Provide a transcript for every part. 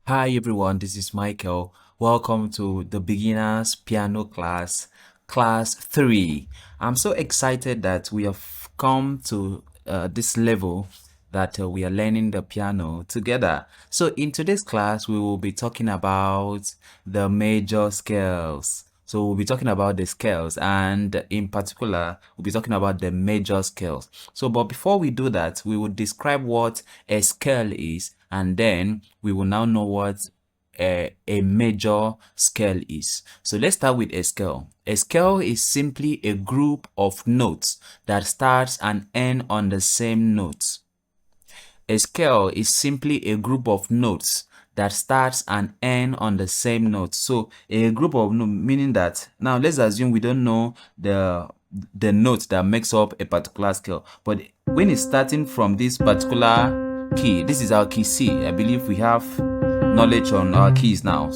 Hi everyone, this is Michael. Welcome to the beginners piano class, class 3. I'm so excited that we have come to this level that we are learning the piano together. So in today's class, we will be talking about the major scales. So we'll be talking about the scales, and in particular, we'll be talking about the major scales. So, but before we do that, we will describe what a scale is, and then we will now know what a major scale is. So let's start with a scale. A scale is simply a group of notes that starts and end on the same note. A scale is simply a group of notes that starts and end on the same note. So a group of notes, meaning that now let's assume we don't know the note that makes up a particular scale, but when it's starting from this particular key, this is our key C. I believe we have knowledge on our keys now.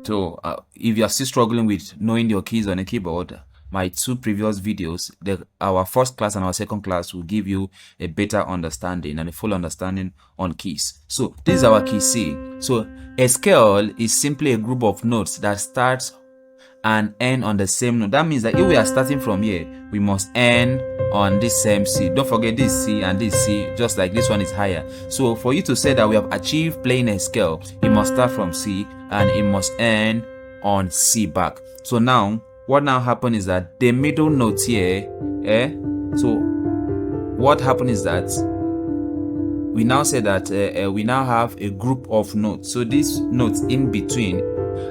So if you are still struggling with knowing your keys on a keyboard, my two previous videos, our first class and our second class, will give you a better understanding and a full understanding on keys. So this is our key C. So a scale is simply a group of notes that starts and end on the same note. That means that if we are starting from here, we must end on this same C. Don't forget this C and this C, just like this one is higher. So for you to say that we have achieved playing a scale, it must start from C and it must end on C back. So now, what now happens is that the middle note here, so what happened is that we now say that we now have a group of notes. So these notes in between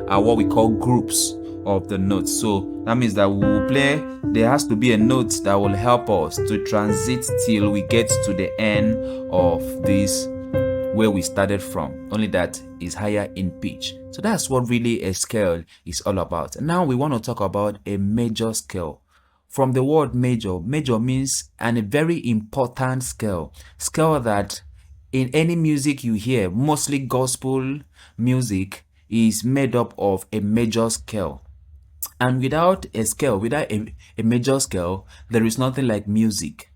are what we call groups of the notes. So that means that we will play, there has to be a note that will help us to transit till we get to the end of this where we started from, only that is higher in pitch. So that's what really a scale is all about. Now we want to talk about a major scale. From the word major, major means a very important scale that in any music you hear, mostly gospel music, is made up of a major scale. And without a scale, without a major scale, there is nothing like music.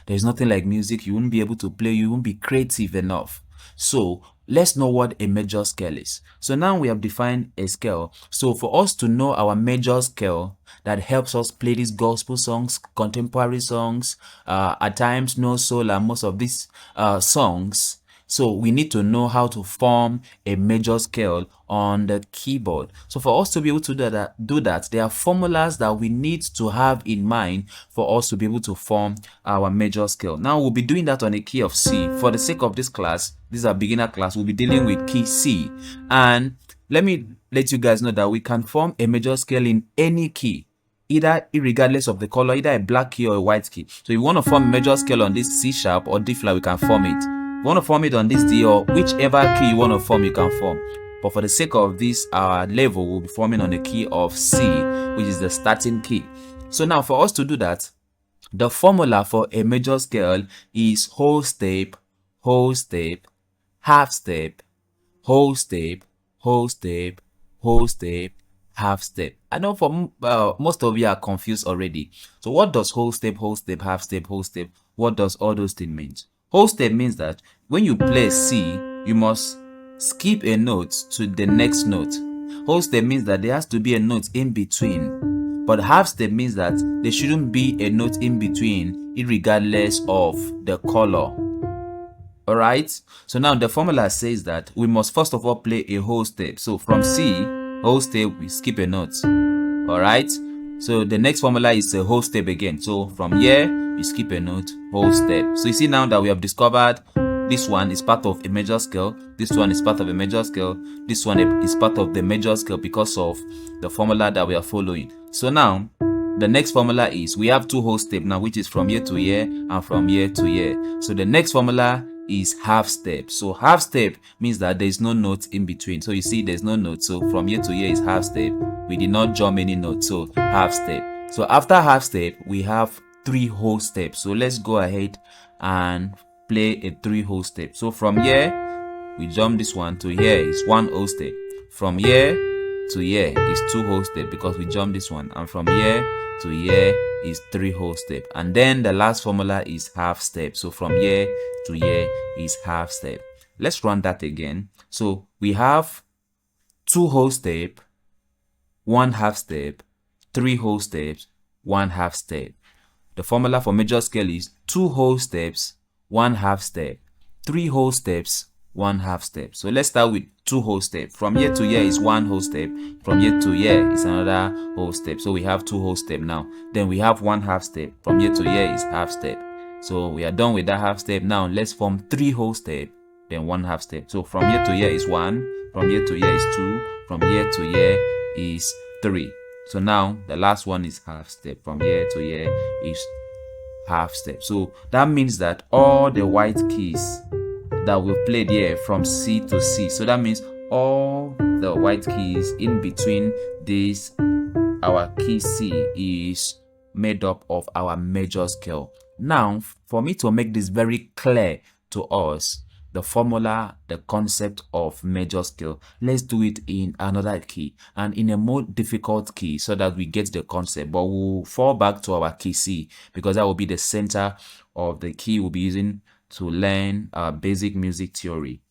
There's nothing like music. You won't be able to play. You won't be creative enough. So let's know what a major scale is. So now we have defined a scale. So for us to know our major scale that helps us play these gospel songs, contemporary songs, at times no soul and most of these songs, so we need to know how to form a major scale on the keyboard. So for us to be able to do that, there are formulas that we need to have in mind for us to be able to form our major scale. Now we'll be doing that on a key of C. For the sake of this class, this is our beginner class, we'll be dealing with key C. And let me let you guys know that we can form a major scale in any key, either regardless of the color, either a black key or a white key. So if you want to form a major scale on this C sharp or D flat, we can form it. If you want to form it on this D or whichever key you want to form, you can form. But for the sake of this level, we'll be forming on the key of C, which is the starting key. So now for us to do that, the formula for a major scale is whole step, whole step, half step, whole step, whole step, whole step, half step. I know for most of you are confused already. So what does whole step, half step, whole step, what does all those things mean? Whole step means that when you play C, you must skip a note to the next note. Whole step means that there has to be a note in between. But half step means that there shouldn't be a note in between, regardless of the color. Alright? So now the formula says that we must first of all play a whole step. So from C, whole step, we skip a note. Alright? So the next formula is a whole step again. So from here, we skip a note, whole step. So you see now that we have discovered this one is part of a major scale, this one is part of a major scale, this one is part of the major scale because of the formula that we are following. So now the next formula is we have two whole steps now, which is from here to here and from here to here. So the next formula is half step. So half step means that there is no note in between. So you see there's no note. So from here to here is half step. We did not jump any notes. So half step. So after half step, we have three whole steps. So let's go ahead and play a three whole step. So from here, we jump this one to here is one whole step. From here to here is two whole step because we jump this one. And from here to here is three whole step. And then the last formula is half step. So from here to here is half step. Let's run that again. So we have 2 whole step, 1 half step, 3 whole steps, 1 half step. The formula for major scale is 2 whole steps, 1 half step, 3 whole steps, 1 half step. So let's start with 2 whole steps. From here to here is 1 whole step. From here to here is another whole step. So we have 2 whole step now. Then we have 1 half step. From here to here is half step. So we are done with that half step. Now let's form 3 whole step, then 1 half step. So from here to here is 1. From here to here is 2. From here to here is 3. So now the last one is half step. From here to here is half step. So that means that all the white keys that we've played here from C to C. So that means all the white keys in between this, our key C, is made up of our major scale. Now, for me to make this very clear to us, the formula, the concept of major scale, let's do it in another key and in a more difficult key so that we get the concept. But we'll fall back to our key C because that will be the center of the key we'll be using to learn our basic music theory.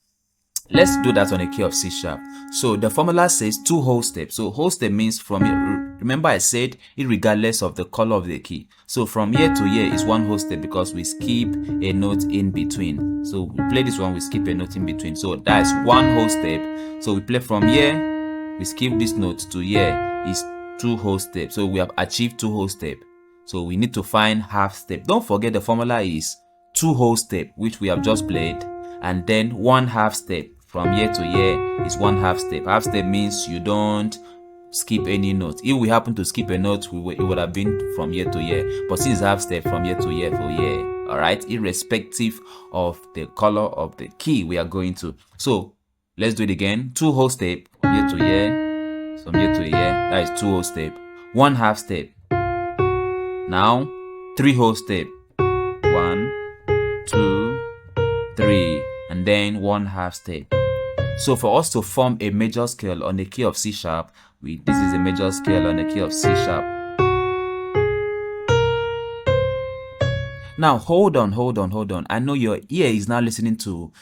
Let's do that on a key of C sharp. So the formula says 2 whole steps. So whole step means from here, remember I said regardless of the color of the key. So from here to here is 1 whole step because we skip a note in between. So we play this one, we skip a note in between. So that's 1 whole step. So we play from here, we skip this note to here is 2 whole steps. So we have achieved 2 whole step. So we need to find half step. Don't forget the formula is 2 whole step, which we have just played, and then 1 half step. From here to here is 1 half step. Half step means you don't skip any note. If we happen to skip a note, it would have been from here to here. But since half step, from here to here for here. Alright, irrespective of the color of the key we are going to. So let's do it again. 2 whole step from here to here. From here to here, that is 2 whole step. 1 half step. Now 3 whole step. 1, 2, 3, and then 1 half step. So for us to form a major scale on the key of C sharp, this is a major scale on the key of C sharp. Now hold on. I know your ear is now listening to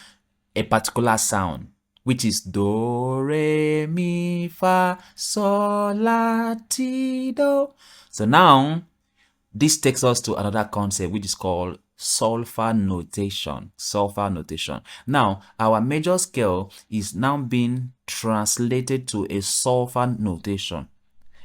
a particular sound, which is do, re, mi, fa, sol, la, ti, do. So now this takes us to another concept which is called solfa notation. Solfa notation. Now, our major scale is now being translated to a solfa notation.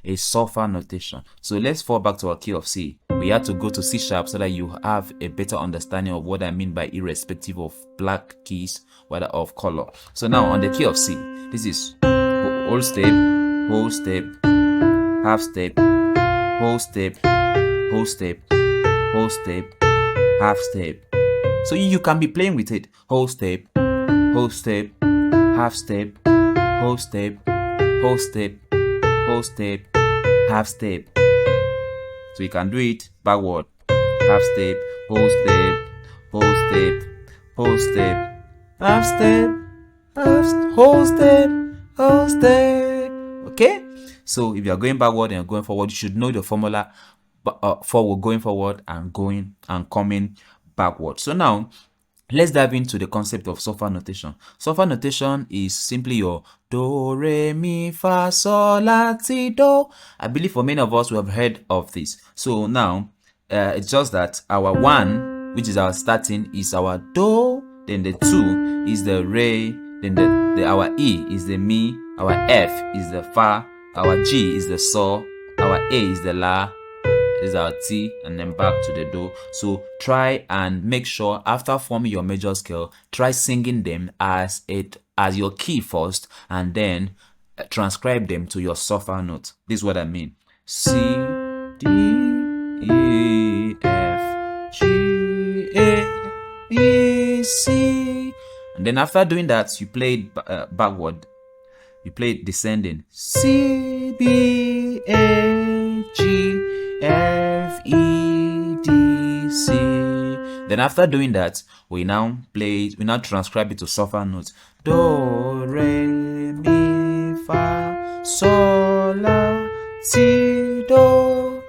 A solfa notation. So let's fall back to our key of C. We have to go to C sharp so that you have a better understanding of what I mean by irrespective of black keys, whether of color. So now on the key of C, this is whole step, whole step, half step, whole step, whole step, whole step, half step. So you can be playing with it. Whole step, half step, whole step, whole step, whole step, half step. So you can do it backward. Half step, whole step, whole step, whole step, half step, whole step, whole step. Okay? So if you are going backward and going forward, you should know the formula forward, going forward, and going and coming backward. So now let's dive into the concept of solfa notation. Solfa notation is simply your do, re, mi, fa, sol, la, ti, do. I believe for many of us we have heard of this. So now it's just that our 1, which is our starting, is our do, then the 2 is the re, then our E is the mi, our F is the fa, our G is the sol, our A is the la, is our T, and then back to the do. So try and make sure after forming your major scale, try singing them as your key first, and then transcribe them to your solfa note. This is what I mean. C, D, E, F, G, A, B, C. And then after doing that, you play it backward. You play it descending. C, B, A, G, F, E, D, C. Then after doing that, we now transcribe it to solfa notes. Do, re, mi, fa, sol, la, ti, do,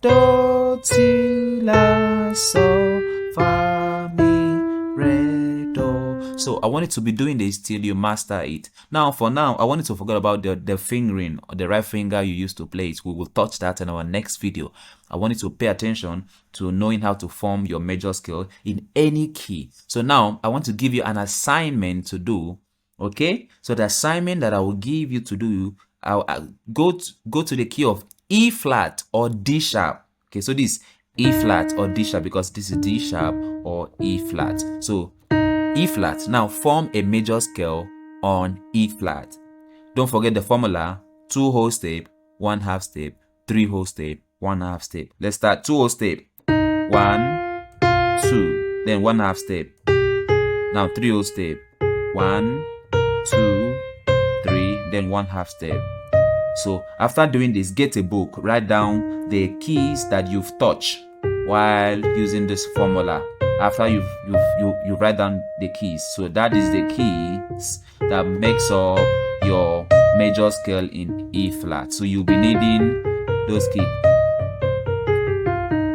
do, ti, la, sol, fa, mi, re, do. So So I want you to be doing this till you master it. Now, for now, I want you to forget about the fingering or the right finger you used to play it. We will touch that in our next video. I want you to pay attention to knowing how to form your major scale in any key. So now I want to give you an assignment to do. Okay, so the assignment that I will give you to do, I'll go to the key of E flat or D sharp. Okay, so this E flat or D sharp, because this is D sharp or E flat. So E flat. Now form a major scale on E flat. Don't forget the formula: 2 whole step, 1 half step, 3 whole step, 1 half step. Let's start. 2 whole step, 1, 2, then 1 half step. Now 3 whole step, 1, 2, 3, then 1 half step. So after doing this, get a book, write down the keys that you've touched while using this formula. After you write down the keys, so that is the keys that makes up your major scale in E flat. So you'll be needing those keys.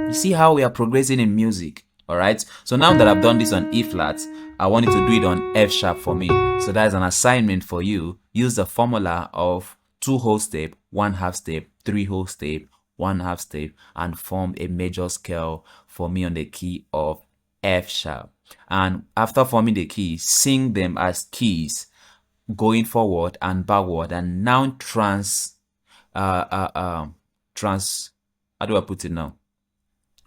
You see how we are progressing in music? All right, so now that I've done this on E flat, I want you to do it on F sharp for me. So that is an assignment for you. Use the formula of 2 whole step, 1 half step, 3 whole step, 1 half step, and form a major scale for me on the key of F sharp. And after forming the keys, sing them as keys going forward and backward, and now how do I put it now?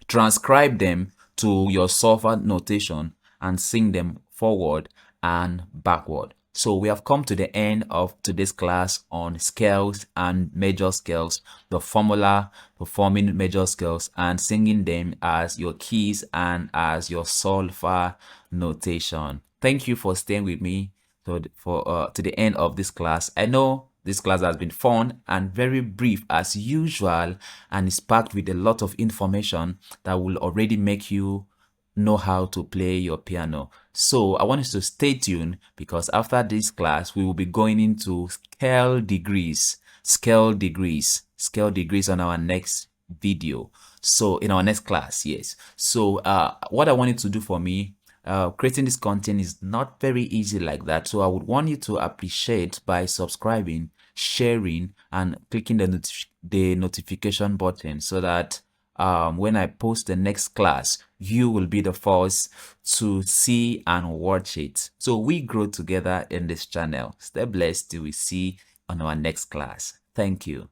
Transcribe them to your solver notation and sing them forward and backward. So we have come to the end of today's class on scales and major scales, the formula for forming major scales and singing them as your keys and as your solver notation. Thank you for staying with me to the end of this class. I know this class has been fun and very brief as usual, and is packed with a lot of information that will already make you know how to play your piano. So I want you to stay tuned, because after this class we will be going into scale degrees on our next video. So in our next class, yes. So what I want you to do for me, creating this content is not very easy like that. So I would want you to appreciate by subscribing, sharing, and clicking the notification button, so that when I post the next class, you will be the first to see and watch it. So we grow together in this channel. Stay blessed till we see on our next class. Thank you.